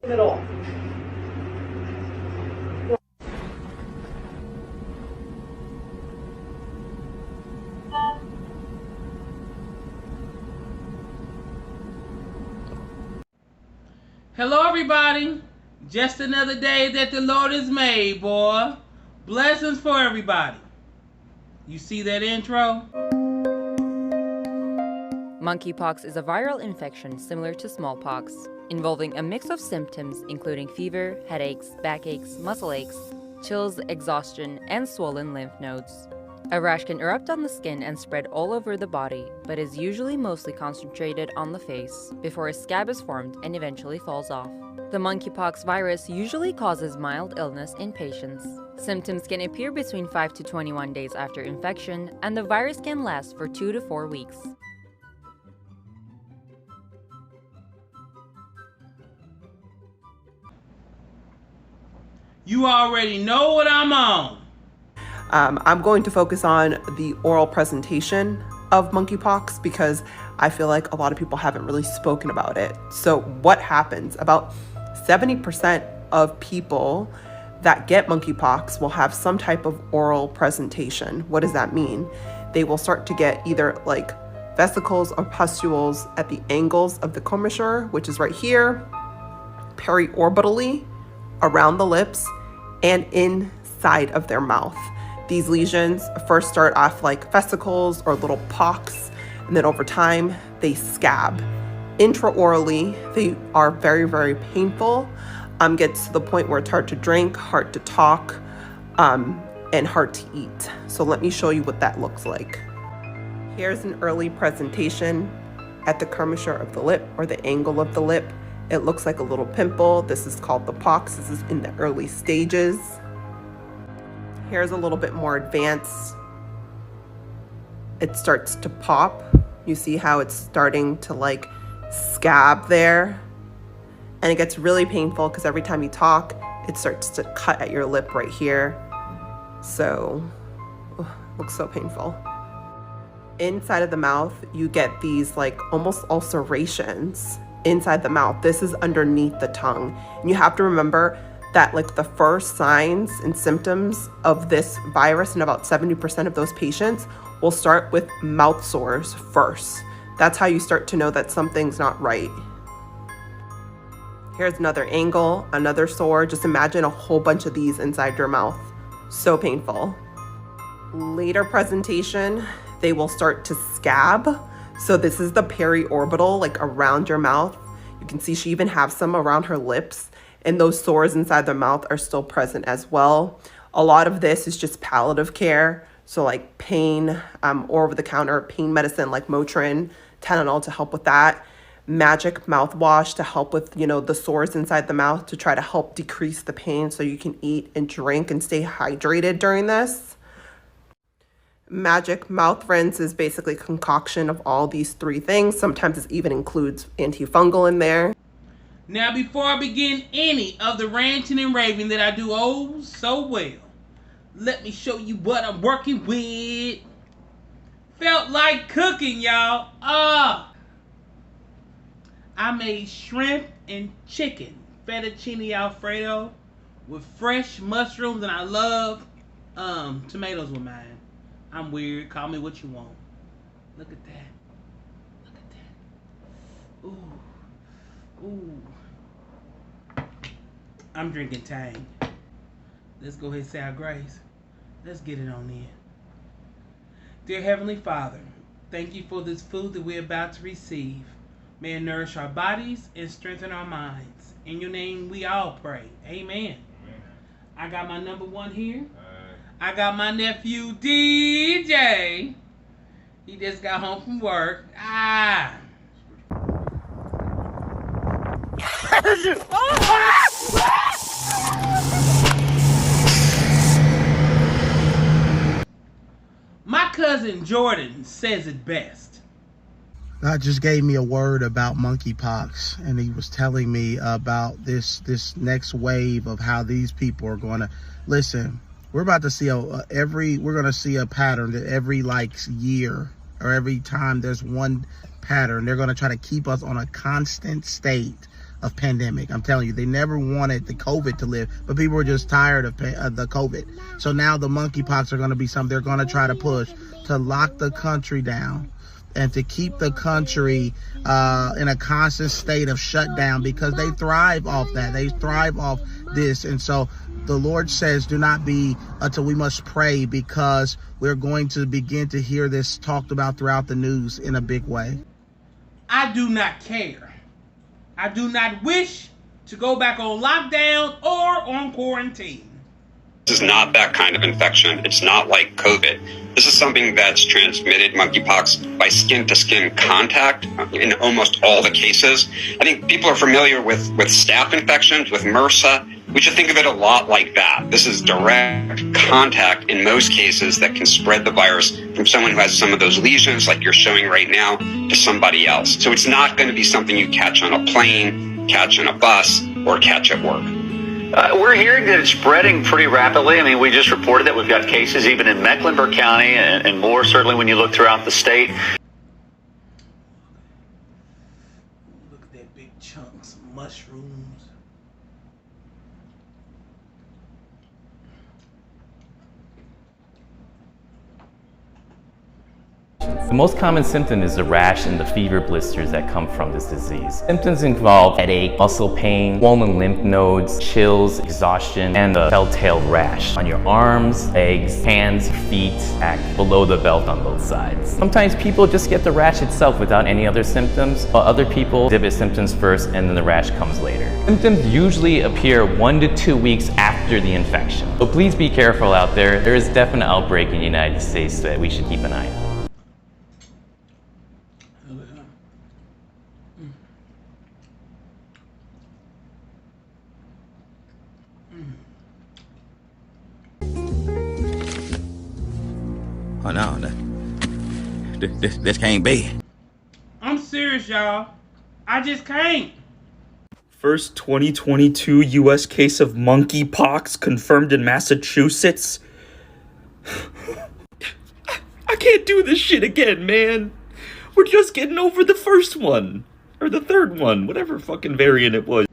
Middle. Hello everybody, just another day that the Lord has made, boy. Blessings for everybody. You see that intro? Monkeypox is a viral infection similar to smallpox, involving a mix of symptoms including fever, headaches, backaches, muscle aches, chills, exhaustion, and swollen lymph nodes. A rash can erupt on the skin and spread all over the body, but is usually mostly concentrated on the face, before a scab is formed and eventually falls off. The monkeypox virus usually causes mild illness in patients. Symptoms can appear between 5 to 21 days after infection, and the virus can last for 2 to 4 weeks. You already know what I'm on. I'm going to focus on the oral presentation of monkeypox because I feel like a lot of people haven't really spoken about it. So what happens? About 70% of people that get monkeypox will have some type of oral presentation. What does that mean? They will start to get either like vesicles or pustules at the angles of the commissure, which is right here, periorbitally, around the lips, and inside of their mouth. These lesions first start off like vesicles or little pocks, and then over time they scab. Intraorally, they are very, very painful. Gets to the point where it's hard to drink, hard to talk, and hard to eat. So let me show you what that looks like. Here's an early presentation at the commissure of the lip or the angle of the lip. It looks like a little pimple. This is called the pox. This is in the early stages. Here's a little bit more advanced. It starts to pop. You see how it's starting to like scab there. And it gets really painful because every time you talk, it starts to cut at your lip right here. So, looks so painful. Inside of the mouth, you get these like almost ulcerations inside the mouth. This is underneath the tongue. And you have to remember that like the first signs and symptoms of this virus in about 70% of those patients will start with mouth sores first. That's how you start to know that something's not right. Here's another angle, another sore. Just imagine a whole bunch of these inside your mouth. So painful. Later presentation, they will start to scab. So this is the periorbital, like around your mouth. You can see she even has some around her lips, and those sores inside the mouth are still present as well. A lot of this is just palliative care. So like pain, over-the-counter pain medicine like Motrin, Tylenol to help with that. Magic mouthwash to help with, the sores inside the mouth to try to help decrease the pain so you can eat and drink and stay hydrated during this. Magic mouth rinse is basically a concoction of all these three things. Sometimes it even includes antifungal in there. Now before I begin any of the ranting and raving that I do oh so well, let me show you what I'm working with. Felt like cooking, y'all. I made shrimp and chicken fettuccine Alfredo with fresh mushrooms, and I love tomatoes with mine. I'm weird. Call me what you want. Look at that. Look at that. Ooh. Ooh. I'm drinking Tang. Let's go ahead and say our grace. Let's get it on in. Dear Heavenly Father, thank you for this food that we're about to receive. May it nourish our bodies and strengthen our minds. In your name we all pray. Amen. I got my number one here. I got my nephew DJ. He just got home from work. My cousin Jordan says it best. God just gave me a word about monkeypox, and he was telling me about this next wave of how these people are going to listen. We're about to see we're going to see a pattern that every year or every time there's one pattern, they're going to try to keep us on a constant state of pandemic. I'm telling you, they never wanted the COVID to live, but people were just tired of the COVID. So now the monkeypox are going to be something they're going to try to push to lock the country down and to keep the country in a constant state of shutdown, because they thrive off that. They thrive off this. And so the Lord says, do not be until we must pray, because we're going to begin to hear this talked about throughout the news in a big way. I do not care. I do not wish to go back on lockdown or on quarantine. This is not that kind of infection. It's not like COVID. This is something that's transmitted, monkeypox, by skin-to-skin contact in almost all the cases. I think people are familiar with staph infections, with MRSA. We should think of it a lot like that. This is direct contact in most cases that can spread the virus from someone who has some of those lesions, like you're showing right now, to somebody else. So it's not going to be something you catch on a plane, catch on a bus, or catch at work. We're hearing that it's spreading pretty rapidly. I mean, we just reported that we've got cases even in Mecklenburg County and more, certainly when you look throughout the state. Look at that big chunks of mushrooms. The most common symptom is the rash and the fever blisters that come from this disease. Symptoms involve headache, muscle pain, swollen lymph nodes, chills, exhaustion, and a telltale rash on your arms, legs, hands, feet, back, below the belt on both sides. Sometimes people just get the rash itself without any other symptoms, while other people exhibit symptoms first and then the rash comes later. Symptoms usually appear 1 to 2 weeks after the infection. So please be careful out there. There is definite outbreak in the United States that we should keep an eye on. Oh no, this can't be. I'm serious, y'all. I just can't. First 2022 U.S. case of monkeypox confirmed in Massachusetts. I can't do this shit again, man. We're just getting over the first one. Or the third one, whatever fucking variant it was.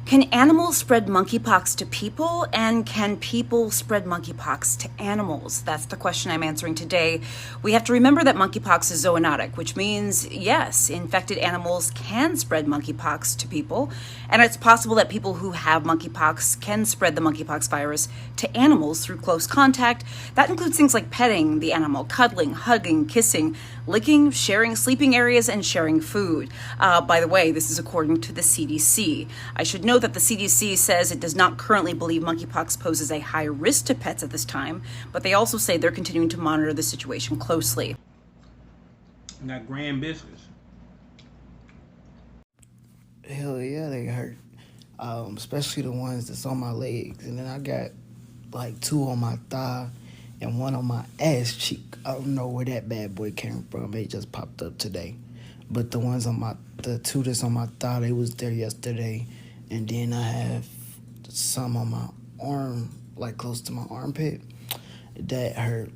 Can animals spread monkeypox to people, and can people spread monkeypox to animals? That's the question I'm answering today. We have to remember that monkeypox is zoonotic, which means, yes, infected animals can spread monkeypox to people, and it's possible that people who have monkeypox can spread the monkeypox virus to animals through close contact. That includes things like petting the animal, cuddling, hugging, kissing, licking, sharing sleeping areas, and sharing food. By the way, this is according to the CDC. I should note that the CDC says it does not currently believe monkeypox poses a high risk to pets at this time, but they also say they're continuing to monitor the situation closely. I got grand biscuits. Hell yeah, they hurt. Especially the ones that's on my legs. And then I got like 2 on my thigh and 1 on my ass cheek. I don't know where that bad boy came from. It just popped up today. But the 2 that's on my thigh, they was there yesterday. And then I have some on my arm, like close to my armpit. That hurt.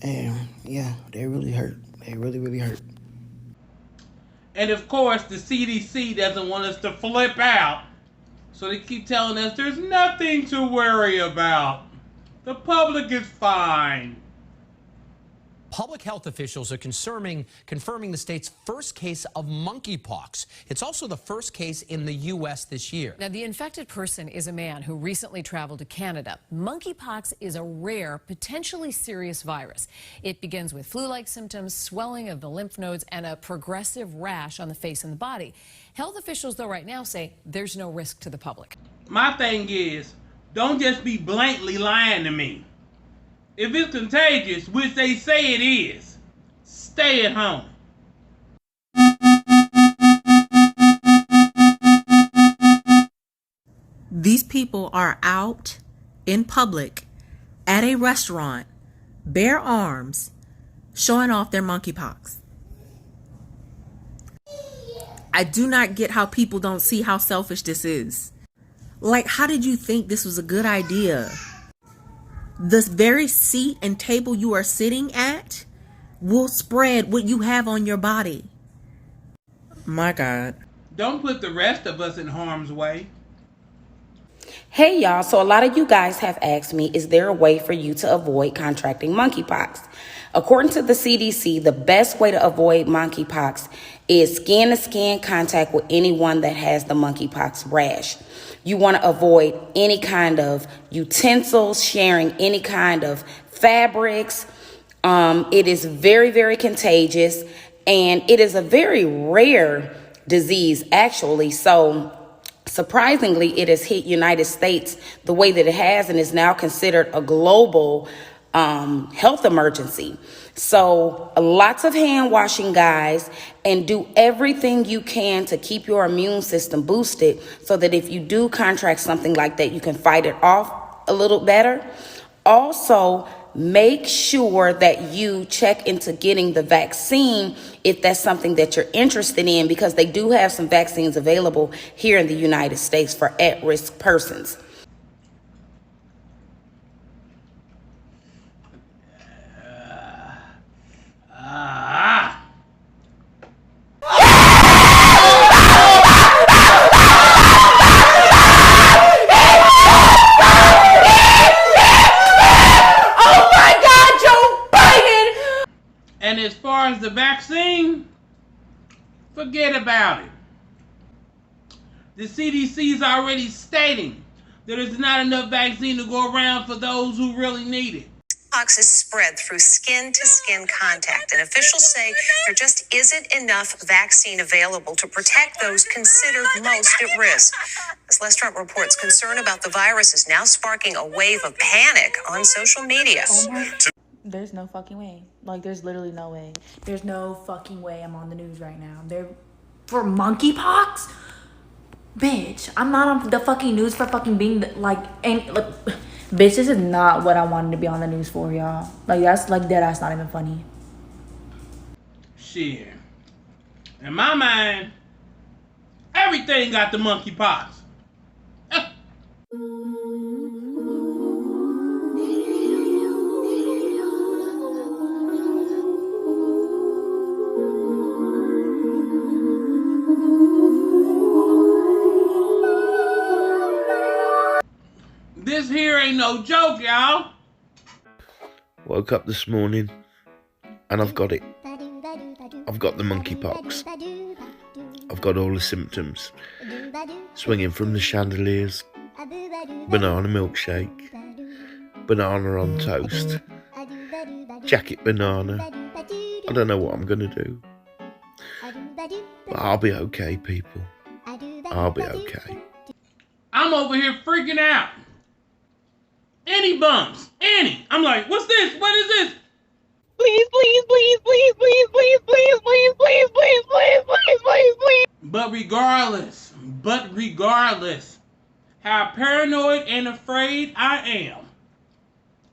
And yeah, they really hurt. They really, really hurt. And of course, the CDC doesn't want us to flip out. So they keep telling us there's nothing to worry about. The public is fine. Public health officials are confirming the state's first case of monkeypox. It's also the first case in the U.S. this year. Now, the infected person is a man who recently traveled to Canada. Monkeypox is a rare, potentially serious virus. It begins with flu-like symptoms, swelling of the lymph nodes, and a progressive rash on the face and the body. Health officials, though, right now say there's no risk to the public. My thing is, don't just be blatantly lying to me. If it's contagious, which they say it is, stay at home. These people are out in public at a restaurant, bare arms, showing off their monkeypox. I do not get how people don't see how selfish this is. Like, how did you think this was a good idea? the very seat and table you are sitting at will spread what you have on your body. My God. Don't put the rest of us in harm's way. Hey y'all, so a lot of you guys have asked me, is there a way for you to avoid contracting monkeypox? According to the CDC, the best way to avoid monkeypox is skin-to-skin contact with anyone that has the monkeypox rash. You want to avoid any kind of utensils, sharing any kind of fabrics. It is very, very contagious, and it is a very rare disease, actually. So surprisingly, it has hit United States the way that it has and is now considered a global health emergency. So lots of hand washing, guys, and do everything you can to keep your immune system boosted so that if you do contract something like that, you can fight it off a little better. Also, make sure that you check into getting the vaccine if that's something that you're interested in, because they do have some vaccines available here in the United States for at-risk persons. And as far as the vaccine, forget about it. The CDC is already stating that there's not enough vaccine to go around for those who really need it. Monkeypox is spread through skin-to-skin contact, and officials say there just isn't enough vaccine available to protect those considered most at risk. As Les Trump reports, concern about the virus is now sparking a wave of panic on social media. There's no fucking way. Like, there's literally no way. There's no fucking way I'm on the news right now. For monkeypox? Bitch, I'm not on the fucking news for fucking being, bitch, this is not what I wanted to be on the news for, y'all. Like, that's, deadass not even funny. Shit. In my mind, everything got the monkeypox. This here ain't no joke, y'all. Woke up this morning and I've got it. I've got the monkeypox. I've got all the symptoms. Swinging from the chandeliers, banana milkshake, banana on toast, jacket banana. I don't know what I'm gonna do. But I'll be okay, people. I'll be okay. I'm over here freaking out. Any bumps, any. I'm like, what's this? What is this? Please, please, please, please, please, please, please, please, please, please, please, please, please, please. But regardless, how paranoid and afraid I am,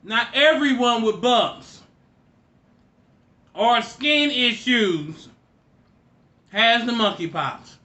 not everyone with bumps or skin issues has the monkeypox.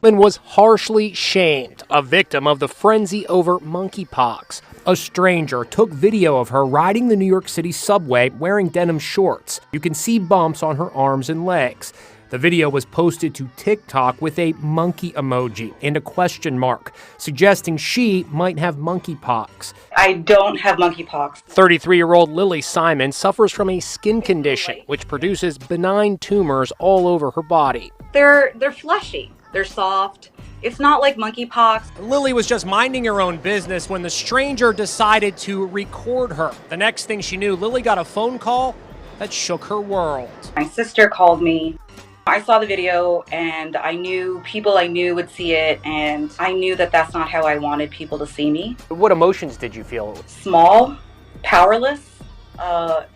Was harshly shamed, a victim of the frenzy over monkeypox. A stranger took video of her riding the New York City subway wearing denim shorts. You can see bumps on her arms and legs. The video was posted to TikTok with a monkey emoji and a question mark, suggesting she might have monkeypox. I don't have monkeypox. 33-year-old Lily Simon suffers from a skin condition which produces benign tumors all over her body. They're fleshy. They're soft. It's not like monkeypox. Lily was just minding her own business when the stranger decided to record her. The next thing she knew, Lily got a phone call that shook her world. My sister called me. I saw the video and I knew people I knew would see it, and I knew that that's not how I wanted people to see me. What emotions did you feel? Small, powerless,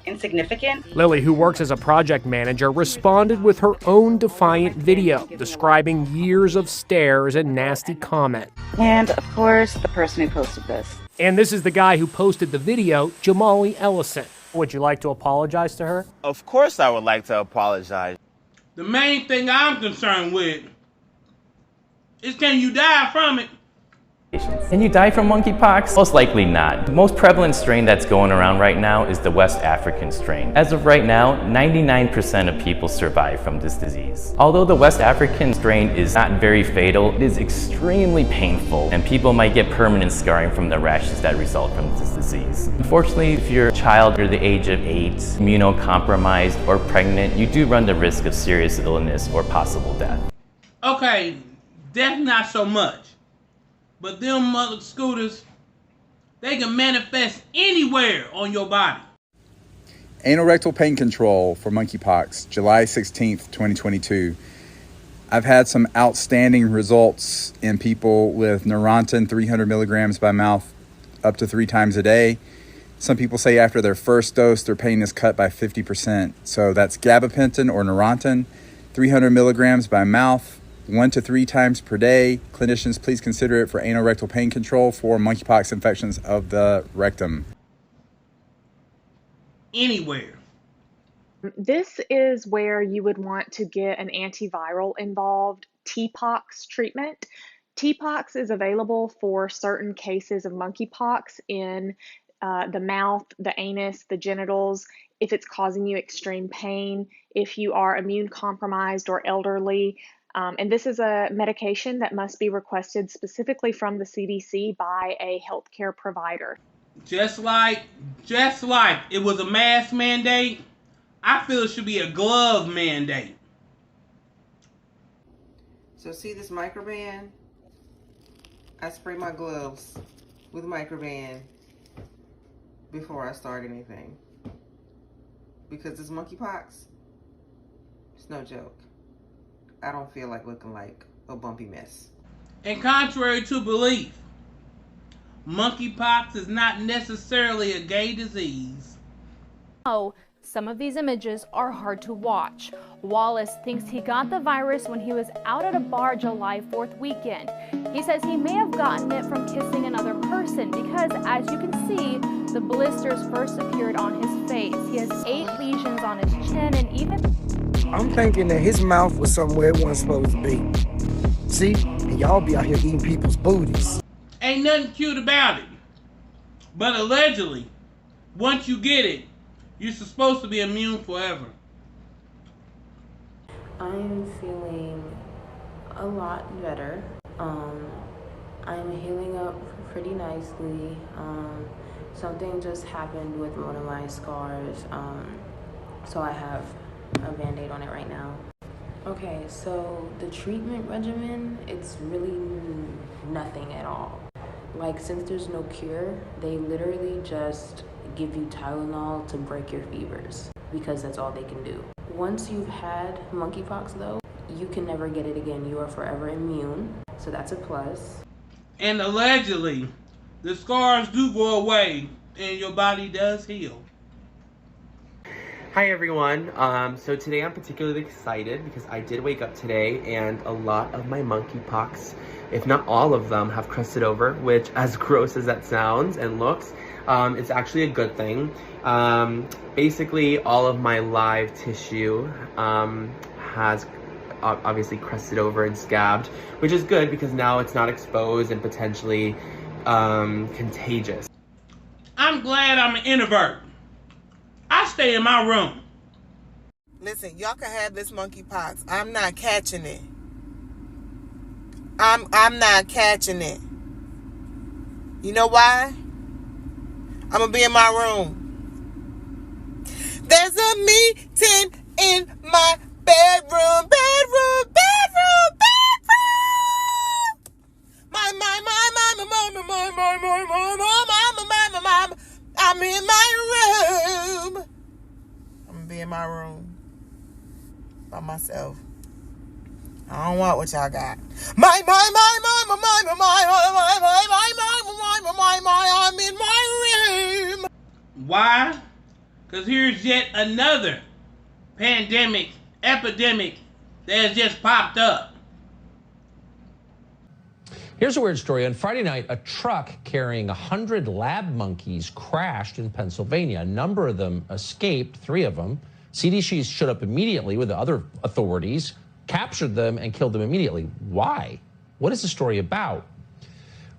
insignificant. Lily, who works as a project manager, responded with her own defiant video describing years of stares and nasty comments. And of course, the person who posted this. And this is the guy who posted the video, Jamali Ellison. Would you like to apologize to her? Of course I would like to apologize. The main thing I'm concerned with is, can you die from it? Can you die from monkeypox? Most likely not. The most prevalent strain that's going around right now is the West African strain. As of right now, 99% of people survive from this disease. Although the West African strain is not very fatal, it is extremely painful, and people might get permanent scarring from the rashes that result from this disease. Unfortunately, if you're a child under the age of 8, immunocompromised, or pregnant, you do run the risk of serious illness or possible death. Okay, death not so much. But them mother scooters, they can manifest anywhere on your body. Anorectal pain control for monkeypox, July 16th, 2022. I've had some outstanding results in people with Neurontin 300 milligrams by mouth up to 3 times a day. Some people say after their first dose, their pain is cut by 50%. So that's gabapentin or Neurontin, 300 milligrams by mouth, 1 to 3 times per day. Clinicians, please consider it for anorectal pain control for monkeypox infections of the rectum. Anywhere. This is where you would want to get an antiviral involved TPOXX treatment. TPOXX is available for certain cases of monkeypox in the mouth, the anus, the genitals, if it's causing you extreme pain, if you are immune compromised or elderly. And this is a medication that must be requested specifically from the CDC by a healthcare provider. Just like it was a mask mandate, I feel it should be a glove mandate. So see this microban? I spray my gloves with microban before I start anything. Because this monkeypox, it's no joke. I don't feel like looking like a bumpy mess. And contrary to belief, monkeypox is not necessarily a gay disease. Oh, some of these images are hard to watch. Wallace thinks he got the virus when he was out at a bar July 4th weekend. He says he may have gotten it from kissing another person because, as you can see, the blisters first appeared on his face. He has 8 lesions on his chin and even... I'm thinking that his mouth was somewhere it wasn't supposed to be. See? And y'all be out here eating people's booties. Ain't nothing cute about it. But allegedly, once you get it, you're supposed to be immune forever. I'm feeling a lot better. I'm healing up pretty nicely. Something just happened with one of my scars, so I have a band-aid on it right now. Okay, so the treatment regimen, it's really nothing at all. Like, since there's no cure, they literally just give you Tylenol to break your fevers because that's all they can do. Once you've had monkeypox though, you can never get it again. You are forever immune, so that's a plus. And allegedly, the scars do go away and your body does heal. Hi everyone, so today I'm particularly excited because I did wake up today and a lot of my monkeypox, if not all of them, have crusted over, which, as gross as that sounds and looks, it's actually a good thing. Basically all of my live tissue has obviously crusted over and scabbed, which is good because now it's not exposed and potentially contagious. I'm glad I'm an introvert. I stay in my room. Listen, y'all can have this monkeypox. I'm not catching it. I'm not catching it. You know why? I'm gonna be in my room. There's a meeting in my bedroom. I'm in my room. I'm gonna be in my room by myself. I don't want what y'all got. I'm in my room. Why? Because here's yet another pandemic, epidemic that has just popped up. Here's a weird story. On Friday night, a truck carrying 100 lab monkeys crashed in Pennsylvania. A number of them escaped, 3 of them. CDC showed up immediately with the other authorities, captured them, and killed them immediately. Why? What is the story about?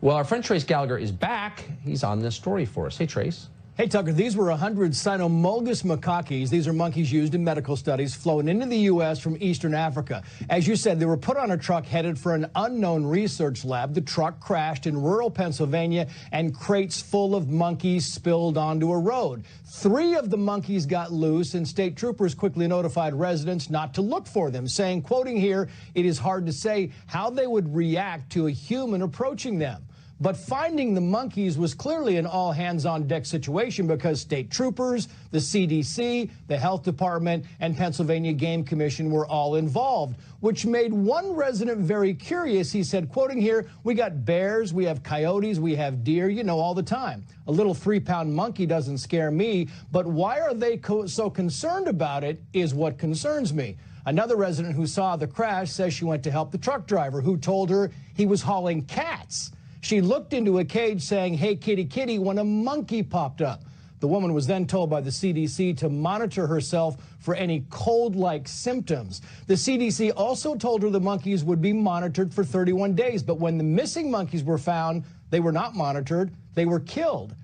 Well, our friend Trace Gallagher is back. He's on this story for us. Hey, Trace. Hey, Tucker, these were 100 cynomolgus macaques. These are monkeys used in medical studies flown into the U.S. from Eastern Africa. As you said, they were put on a truck headed for an unknown research lab. The truck crashed in rural Pennsylvania, and crates full of monkeys spilled onto a road. 3 of the monkeys got loose, and state troopers quickly notified residents not to look for them, saying, quoting here, "It is hard to say how they would react to a human approaching them." But finding the monkeys was clearly an all-hands-on-deck situation because state troopers, the CDC, the Health Department, and Pennsylvania Game Commission were all involved, which made one resident very curious. He said, quoting here, "We got bears, we have coyotes, we have deer, you know, all the time. A little 3-pound monkey doesn't scare me, but why are they so concerned about it is what concerns me." Another resident who saw the crash says she went to help the truck driver, who told her he was hauling cats. She looked into a cage saying, "Hey, kitty, kitty," when a monkey popped up. The woman was then told by the CDC to monitor herself for any cold-like symptoms. The CDC also told her the monkeys would be monitored for 31 days, but when the missing monkeys were found, they were not monitored, they were killed.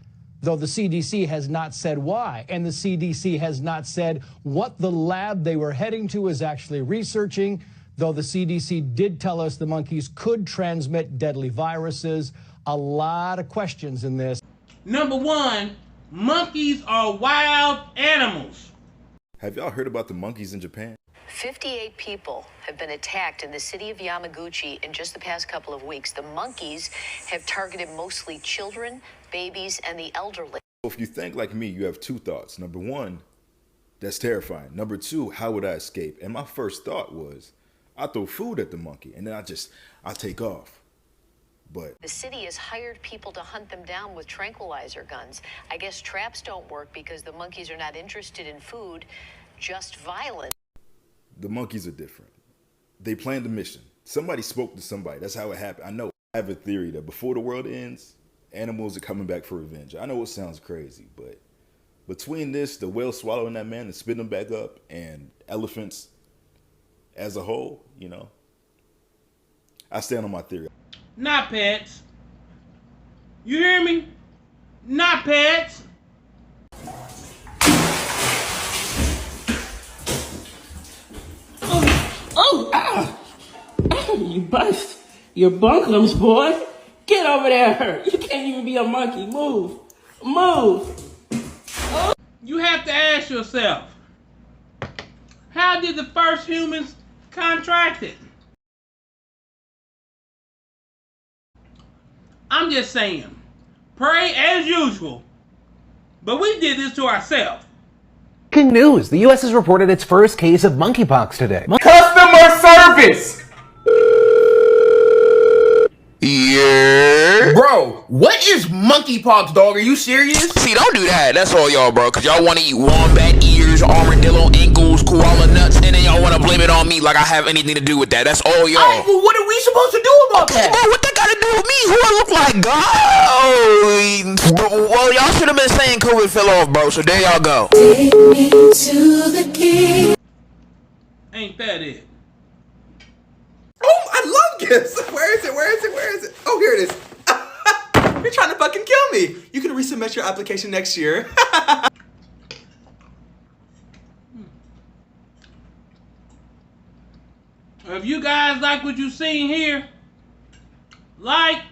Though the CDC has not said why, and the CDC has not said what the lab they were heading to is actually researching, though the CDC did tell us the monkeys could transmit deadly viruses. A lot of questions in this. Number 1, monkeys are wild animals. Have y'all heard about the monkeys in Japan? 58 people have been attacked in the city of Yamaguchi in just the past couple of weeks. The monkeys have targeted mostly children, babies, and the elderly. If you think like me, you have 2 thoughts. Number 1, that's terrifying. Number 2, how would I escape? And my first thought was, I throw food at the monkey and then I take off. But the city has hired people to hunt them down with tranquilizer guns. I guess traps don't work because the monkeys are not interested in food, just violence. The monkeys are different. They planned the mission. Somebody spoke to somebody. That's how it happened. I know. I have a theory that before the world ends, animals are coming back for revenge. I know it sounds crazy, but between this, the whale swallowing that man and spitting him back up, and elephants as a whole, you know, I stand on my theory. Not pets. You hear me? Not pets. You bust your bunklums, boy. Get over there. You can't even be a monkey. Move. You have to ask yourself, how did the first humans contract it? I'm just saying, pray as usual, but we did this to ourselves. Breaking news. The U.S. has reported its first case of monkeypox today. Customer service! Yeah. Bro, what is monkeypox, dog? Are you serious? See, don't do that. That's all y'all, bro. Cause y'all want to eat wombat ears, armadillo ankles, koala nuts, and then y'all want to blame it on me like I have anything to do with that. That's all y'all. Alright, well, what are we supposed to do about that? Bro, what that got to do with me? Who I look like, God? Well, y'all should have been saying COVID fell off, bro. So there y'all go. Take me to the king. Ain't that it? Oh, I love gifts. Where is it? Oh, here it is. You're trying to fucking kill me. You can resubmit your application next year. If you guys like what you seen here, like,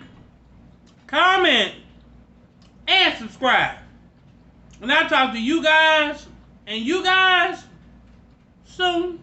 comment, and subscribe. And I'll talk to you guys and you guys soon.